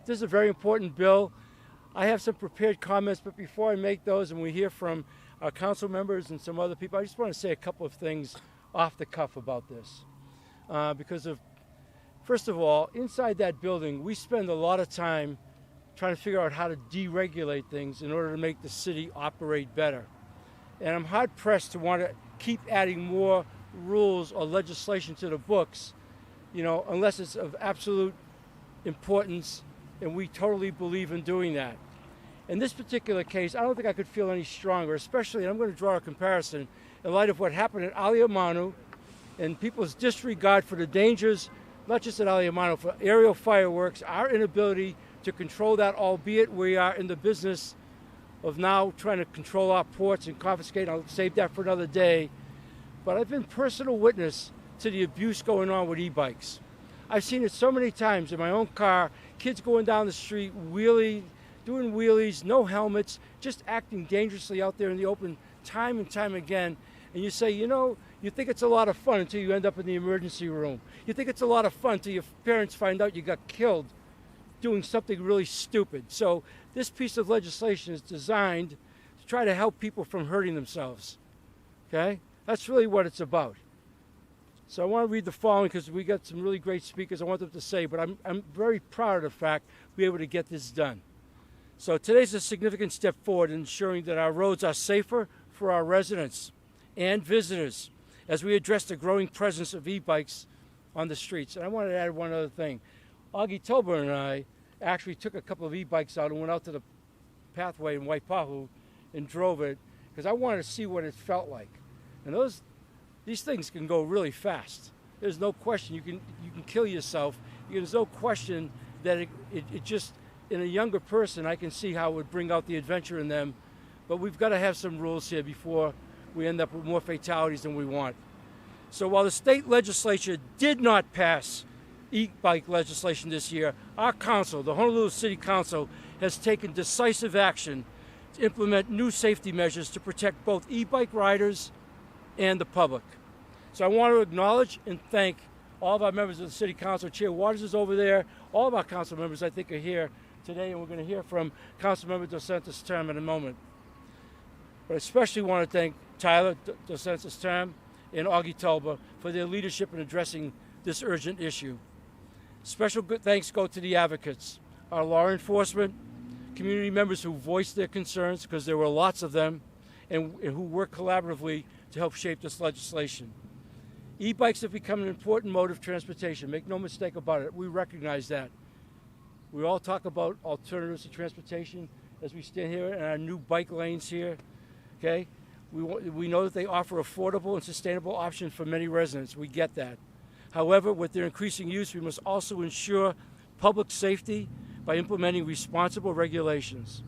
this is a very important bill. I have some prepared comments, but before I make those and we hear from our council members and some other people, I just want to say a couple of things off the cuff about this. First of all, inside that building, we spend a lot of time trying to figure out how to deregulate things in order to make the city operate better. And I'm hard pressed to want to keep adding more rules or legislation to the books, unless it's of absolute importance, and we totally believe in doing that. In this particular case, I don't think I could feel any stronger, especially, and I'm going to draw a comparison, in light of what happened at Aliamanu and people's disregard for the dangers, not just at Aliamanu, for aerial fireworks, our inability to control that, albeit we are in the business of now trying to control our ports and confiscate. I'll save that for another day. But I've been personal witness to the abuse going on with e-bikes. I've seen it so many times in my own car, kids going down the street, doing wheelies, no helmets, just acting dangerously out there in the open time and time again. And you say, you think it's a lot of fun until you end up in the emergency room. You think it's a lot of fun until your parents find out you got killed doing something really stupid. So this piece of legislation is designed to try to help people from hurting themselves. Okay? That's really what it's about. So I want to read the following because we got some really great speakers I want them to say, but I'm very proud of the fact we're able to get this done. So today's a significant step forward in ensuring that our roads are safer for our residents and visitors as we address the growing presence of e-bikes on the streets. And I wanted to add one other thing. Augie, Tulba, and I actually took a couple of e-bikes out and went out to the pathway in Waipahu and drove it because I wanted to see what it felt like. And these things can go really fast. There's no question you can kill yourself. There's no question that it just, in a younger person, I can see how it would bring out the adventure in them. But we've got to have some rules here before we end up with more fatalities than we want. So while the state legislature did not pass e-bike legislation this year, our council, the Honolulu City Council, has taken decisive action to implement new safety measures to protect both e-bike riders and the public. So I want to acknowledge and thank all of our members of the City Council. Chair Waters is over there. All of our council members, I think, are here today, and we're going to hear from Councilmember Dos-Santos term in a moment. But I especially want to thank Tyler Dos-Santos term and Augie Tulba for their leadership in addressing this urgent issue. Special good thanks go to the advocates, our law enforcement, community members who voiced their concerns, because there were lots of them, and who worked collaboratively to help shape this legislation. E-bikes have become an important mode of transportation. Make no mistake about it. We recognize that. We all talk about alternatives to transportation as we stand here in our new bike lanes here. Okay? We know that they offer affordable and sustainable options for many residents. We get that. However, with their increasing use, we must also ensure public safety by implementing responsible regulations.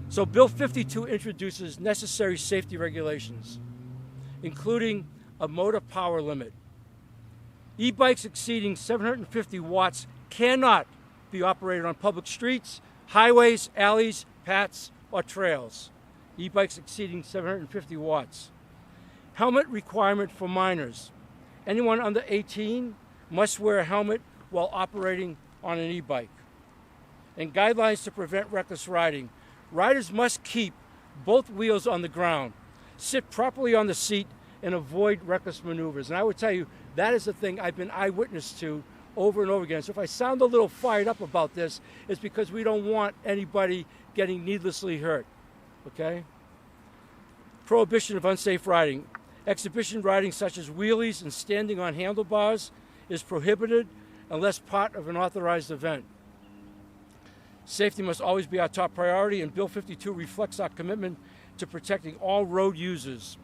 So Bill 52 introduces necessary safety regulations, including a motor power limit. E-bikes exceeding 750 watts cannot be operated on public streets, highways, alleys, paths, or trails. E-bikes exceeding 750 watts. Helmet requirement for minors. Anyone under 18 must wear a helmet while operating on an e-bike. And guidelines to prevent reckless riding. Riders must keep both wheels on the ground, sit properly on the seat, and avoid reckless maneuvers. And I would tell you, that is the thing I've been eyewitness to over and over again. So if I sound a little fired up about this, it's because we don't want anybody getting needlessly hurt, okay? Prohibition of unsafe riding. Exhibition riding such as wheelies and standing on handlebars is prohibited unless part of an authorized event. Safety must always be our top priority, and Bill 52 reflects our commitment to protecting all road users.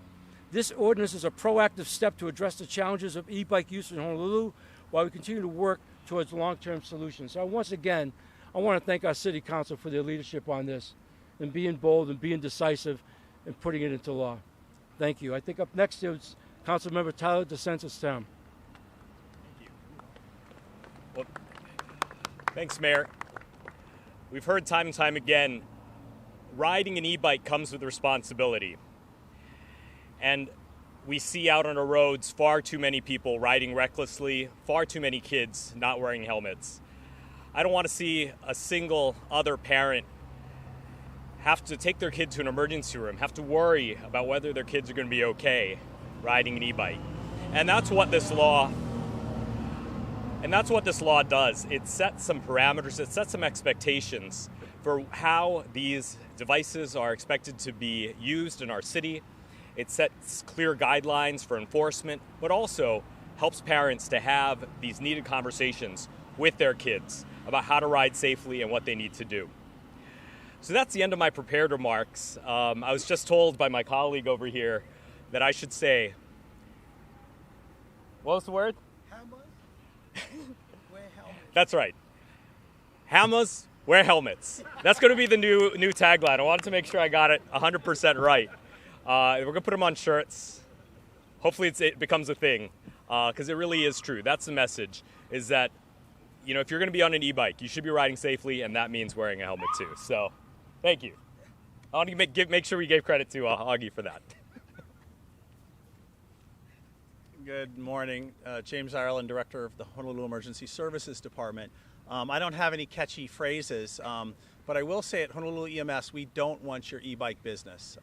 This ordinance is a proactive step to address the challenges of e-bike use in Honolulu while we continue to work towards long-term solutions. So once again, I want to thank our City Council for their leadership on this and being bold and being decisive and putting it into law. Thank you. I think up next is Councilmember Tyler Dos-Santos term. Thank you. Well, thanks, Mayor. We've heard time and time again, riding an e-bike comes with responsibility. And we see out on our roads far too many people riding recklessly, far too many kids not wearing helmets. I don't want to see a single other parent have to take their kid to an emergency room, have to worry about whether their kids are going to be okay riding an e-bike. And that's what this law does. It sets some parameters, it sets some expectations for how these devices are expected to be used in our city. It sets clear guidelines for enforcement, but also helps parents to have these needed conversations with their kids about how to ride safely and what they need to do. So that's the end of my prepared remarks. I was just told by my colleague over here that I should say, what was the word? Hammers, wear helmets. That's right. Hammers, wear helmets. That's going to be the new tagline. I wanted to make sure I got it 100% right. We're going to put them on shirts. Hopefully it becomes a thing, because it really is true. That's the message, is that, you know, if you're going to be on an e-bike, you should be riding safely, and that means wearing a helmet too. So, thank you. I want to make sure we gave credit to Augie for that. Good morning. James Ireland, Director of the Honolulu Emergency Services Department. I don't have any catchy phrases, but I will say at Honolulu EMS, we don't want your e-bike business.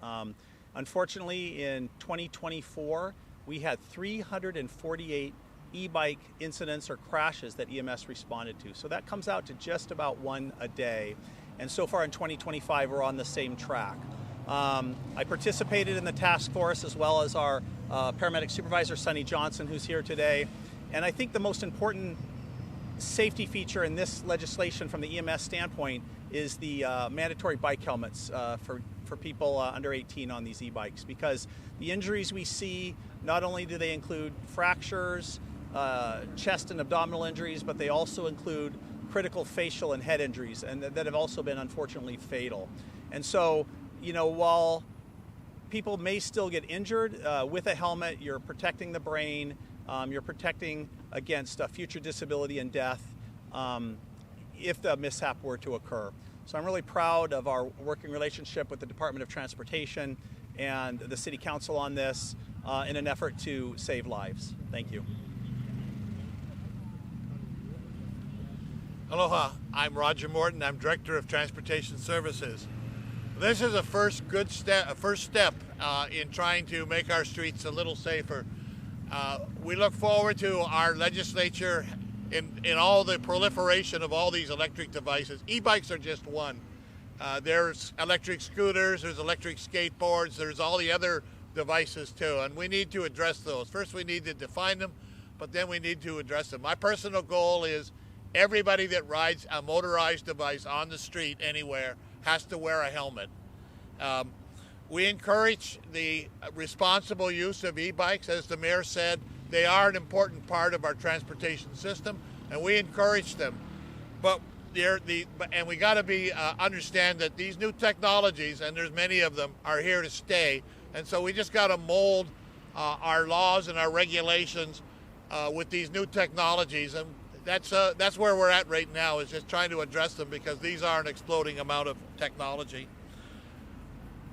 Unfortunately, in 2024, we had 348 e-bike incidents or crashes that EMS responded to. So that comes out to just about one a day. And so far in 2025, we're on the same track. I participated in the task force as well as our paramedic supervisor, Sonny Johnson, who's here today. And I think the most important safety feature in this legislation from the EMS standpoint is the mandatory bike helmets for people under 18 on these e-bikes, because the injuries we see, not only do they include fractures, chest and abdominal injuries, but they also include critical facial and head injuries, and that have also been unfortunately fatal. And so, you know, while people may still get injured with a helmet, you're protecting the brain, you're protecting against future disability and death if the mishap were to occur. So I'm really proud of our working relationship with the Department of Transportation and the City Council on this in an effort to save lives. Thank you. Aloha, I'm Roger Morton. I'm Director of Transportation Services. This is a first step in trying to make our streets a little safer. We look forward to our legislature in all the proliferation of all these electric devices. E-bikes are just one. There's electric scooters, there's electric skateboards, there's all the other devices too, and we need to address those. First we need to define them, but then we need to address them. My personal goal is everybody that rides a motorized device on the street anywhere has to wear a helmet. We encourage the responsible use of e-bikes. As the mayor said, they are an important part of our transportation system, and we encourage them. But we got to understand that these new technologies, and there's many of them, are here to stay. And so we just got to mold our laws and our regulations with these new technologies, and that's where we're at right now, is just trying to address them, because these are an exploding amount of technology.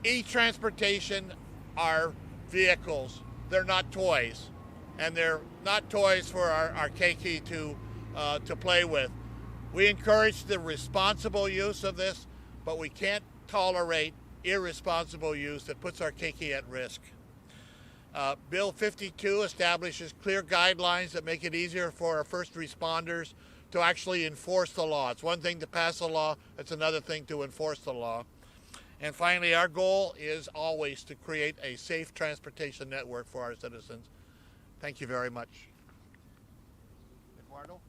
E-transportation are vehicles. They're not toys, and they're not toys for our keiki to play with. We encourage the responsible use of this, but we can't tolerate irresponsible use that puts our keiki at risk. Bill 52 establishes clear guidelines that make it easier for our first responders to actually enforce the law. It's one thing to pass a law, it's another thing to enforce the law. And finally, our goal is always to create a safe transportation network for our citizens. Thank you very much. Eduardo?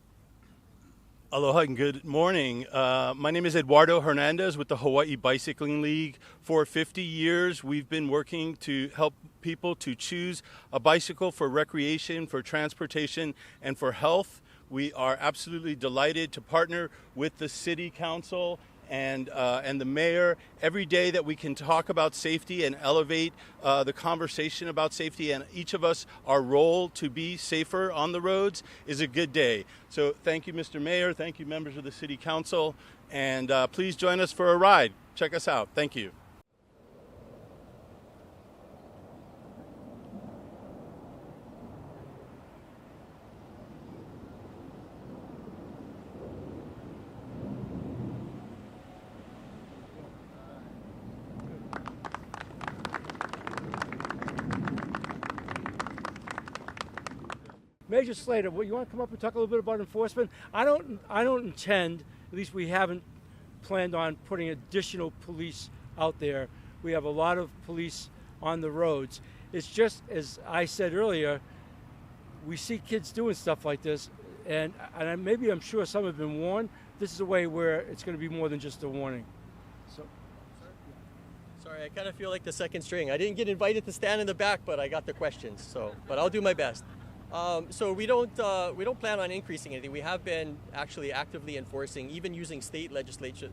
Aloha and good morning. My name is Eduardo Hernandez with the Hawaii Bicycling League. For 50 years, we've been working to help people to choose a bicycle for recreation, for transportation, and for health. We are absolutely delighted to partner with the City Council and the mayor every day that we can talk about safety and elevate the conversation about safety, and each of us, our role to be safer on the roads is a good day. So thank you, Mr. Mayor. Thank you, members of the City Council, and please join us for a ride. Check us out. Thank you. Major Slater, you want to come up and talk a little bit about enforcement? I don't intend, at least we haven't planned on putting additional police out there. We have a lot of police on the roads. It's just, as I said earlier, we see kids doing stuff like this, and maybe I'm sure some have been warned. This is a way where it's going to be more than just a warning. So, sorry, I kind of feel like the second string. I didn't get invited to stand in the back, but I got the questions. But I'll do my best. So we don't plan on increasing anything. We have been actually actively enforcing, even using state legislative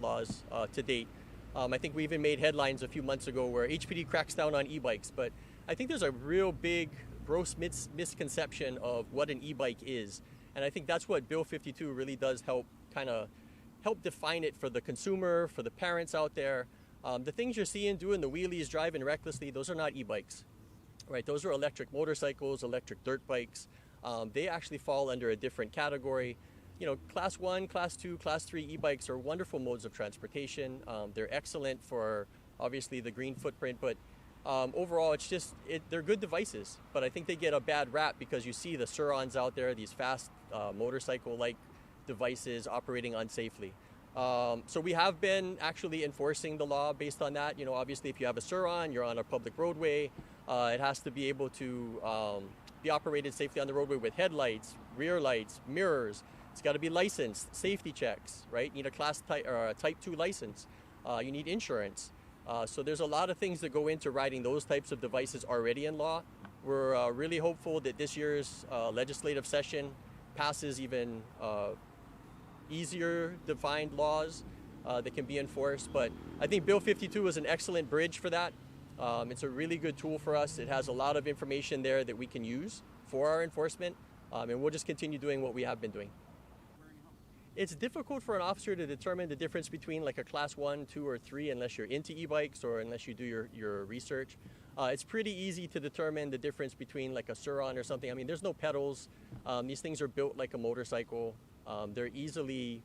laws to date. I think we even made headlines a few months ago where HPD cracks down on e-bikes, but I think there's a real big, gross misconception of what an e-bike is. And I think that's what Bill 52 really does help define it for the consumer, for the parents out there. The things you're seeing doing the wheelies, driving recklessly, those are not e-bikes, right? Those are electric motorcycles, electric dirt bikes. They actually fall under a different category. You know, Class 1, Class 2, Class 3 e-bikes are wonderful modes of transportation. They're excellent for, obviously, the green footprint, but overall, they're good devices. But I think they get a bad rap because you see the Surons out there, these fast motorcycle-like devices operating unsafely. So we have been actually enforcing the law based on that. You know, obviously, if you have a Suron, you're on a public roadway. It has to be able to be operated safely on the roadway with headlights, rear lights, mirrors. It's got to be licensed, safety checks, right? You need a Type 2 license. You need insurance. So there's a lot of things that go into riding those types of devices already in law. We're really hopeful that this year's legislative session passes even easier defined laws that can be enforced. But I think Bill 52 is an excellent bridge for that. It's a really good tool for us. It has a lot of information there that we can use for our enforcement, and we'll just continue doing what we have been doing. It's difficult for an officer to determine the difference between like a Class 1, 2, or 3 unless you're into e-bikes or unless you do your research. It's pretty easy to determine the difference between like a Suron or something. I mean, there's no pedals. These things are built like a motorcycle. They're easily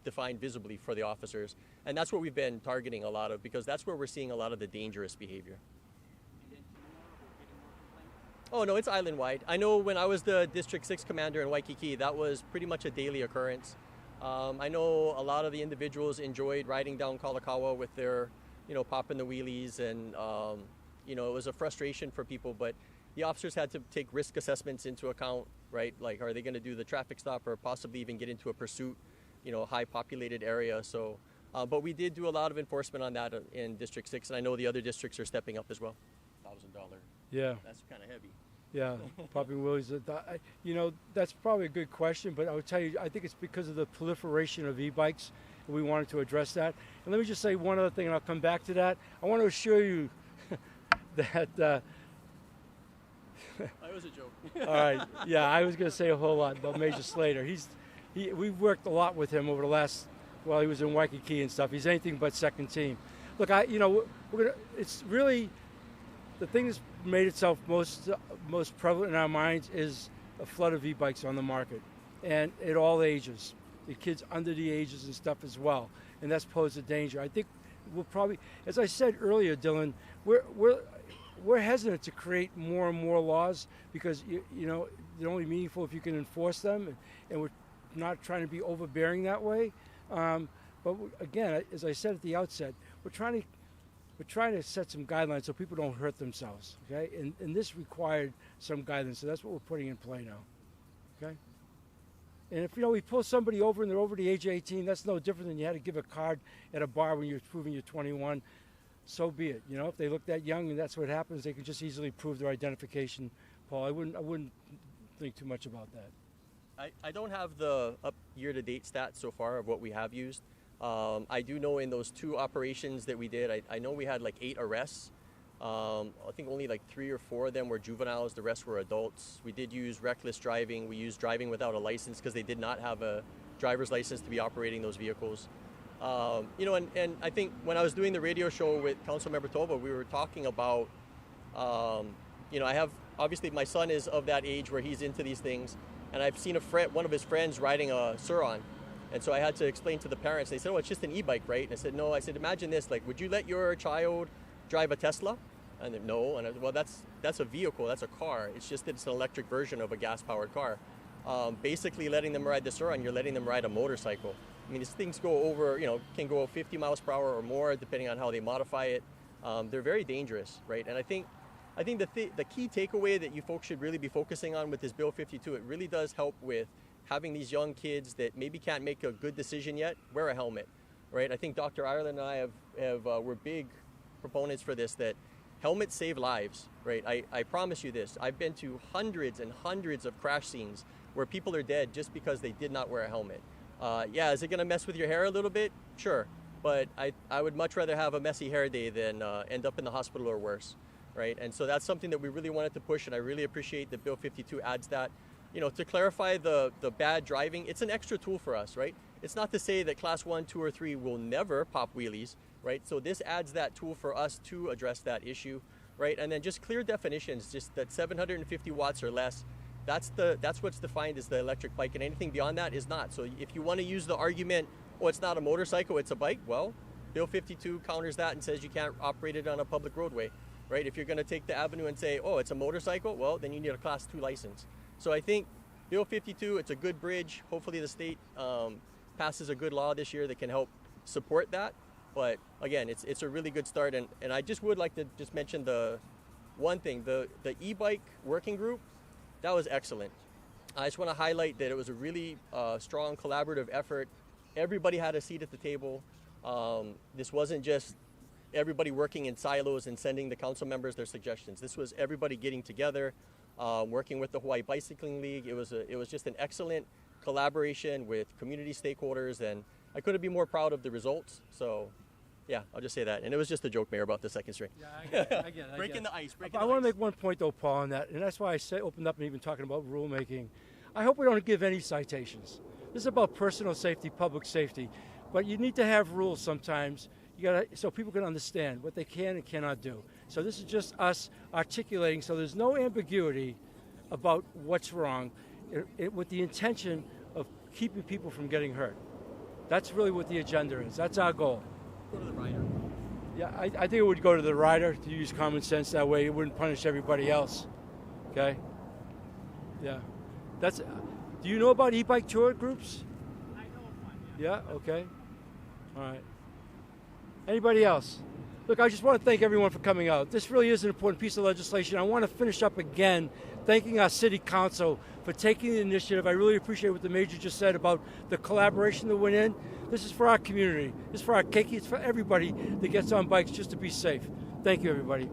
defined visibly for the officers. And that's what we've been targeting a lot of, because that's where we're seeing a lot of the dangerous behavior. Oh, no, it's island-wide. I know when I was the District 6 commander in Waikiki, that was pretty much a daily occurrence. I know a lot of the individuals enjoyed riding down Kalakaua with their, popping the wheelies, and, it was a frustration for people, but the officers had to take risk assessments into account, right? Like, are they going to do the traffic stop or possibly even get into a pursuit, high populated area? So, but we did do a lot of enforcement on that in District 6, and I know the other districts are stepping up as well. $1,000. Yeah. That's kind of heavy. Yeah, popping wheelies. That's probably a good question, but I would tell you, I think it's because of the proliferation of e-bikes, and we wanted to address that. And let me just say one other thing, and I'll come back to that. I want to assure you that... That was a joke. All right. Yeah, I was going to say a whole lot about Major Slater. We've worked a lot with him over the last, while he was in Waikiki and stuff. He's anything but second team. Look, it's really... The thing that's made itself most prevalent in our minds is a flood of e-bikes on the market, and at all ages, the kids under the ages and stuff as well, and that's posed a danger. I think we'll probably, as I said earlier, Dylan, we're hesitant to create more and more laws because they're only meaningful if you can enforce them, and we're not trying to be overbearing that way. But again, as I said at the outset, we're trying to set some guidelines so people don't hurt themselves, okay? And this required some guidance, so that's what we're putting in play now, okay? And if, we pull somebody over and they're over the age of 18, that's no different than you had to give a card at a bar when you're proving you're 21. So be it. If they look that young and that's what happens, they can just easily prove their identification. Paul, I wouldn't think too much about that. I don't have the year-to-date stats so far of what we have used. I do know in those 2 operations that we did, I know we had like 8 arrests. I think only like 3 or 4 of them were juveniles. The rest were adults. We did use reckless driving. We used driving without a license because they did not have a driver's license to be operating those vehicles. And I think when I was doing the radio show with Councilmember Tulba, we were talking about, I have, obviously my son is of that age where he's into these things, and I've seen one of his friends riding a Suron. And so I had to explain to the parents. They said, oh, it's just an e-bike, right? And I said, no. I said, imagine this. Like, would you let your child drive a Tesla? And no, and well, that's a vehicle, that's a car. It's just that it's an electric version of a gas-powered car. Basically, letting them ride the Suron, you're letting them ride a motorcycle. I mean, these things go over, can go 50 miles per hour or more, depending on how they modify it. They're very dangerous, right? And I think the key takeaway that you folks should really be focusing on with this Bill 52, it really does help with having these young kids that maybe can't make a good decision yet, wear a helmet, right? I think Dr. Ireland and I we're big proponents for this, that helmets save lives, right? I promise you this. I've been to hundreds and hundreds of crash scenes where people are dead just because they did not wear a helmet. Yeah, is it going to mess with your hair a little bit? Sure. But I would much rather have a messy hair day than end up in the hospital or worse, right? And so that's something that we really wanted to push, and I really appreciate that Bill 52 adds that. To clarify the bad driving, it's an extra tool for us, right? It's not to say that class 1, 2, or 3 will never pop wheelies, right? So this adds that tool for us to address that issue, right? And then just clear definitions, just that 750 watts or less, that's what's defined as the electric bike, and anything beyond that is not. So if you want to use the argument, oh, it's not a motorcycle, it's a bike, well, Bill 52 counters that and says you can't operate it on a public roadway, right? If you're going to take the avenue and say, oh, it's a motorcycle, well, then you need a class 2 license. So I think Bill 52, it's a good bridge. Hopefully the state passes a good law this year that can help support that. But again, it's a really good start. And I just would like to just mention the one thing, the e-bike working group, that was excellent. I just want to highlight that it was a really strong collaborative effort. Everybody had a seat at the table. This wasn't just everybody working in silos and sending the council members their suggestions. This was everybody getting together, working with the Hawaii Bicycling League. It was just an excellent collaboration with community stakeholders, and I couldn't be more proud of the results. So, yeah, I'll just say that. And it was just a joke, Mayor, about the second string. Yeah, I get it. Breaking the ice. I want to make one point, though, Paul, on that, and that's why I opened up and even talking about rulemaking. I hope we don't give any citations. This is about personal safety, public safety, but you need to have rules sometimes. So people can understand what they can and cannot do. So this is just us articulating, so there's no ambiguity about what's wrong, with the intention of keeping people from getting hurt. That's really what the agenda is. That's our goal. Go to the rider. Yeah, I think it would go to the rider to use common sense. That way it wouldn't punish everybody else. Okay? Yeah. Do you know about e-bike tour groups? I know of one, Yeah, okay. All right. Anybody else? Look, I just want to thank everyone for coming out. This really is an important piece of legislation. I want to finish up again thanking our city council for taking the initiative. I really appreciate what the major just said about the collaboration that went in. This is for our community. This is for our keiki. It's for everybody that gets on bikes just to be safe. Thank you, everybody.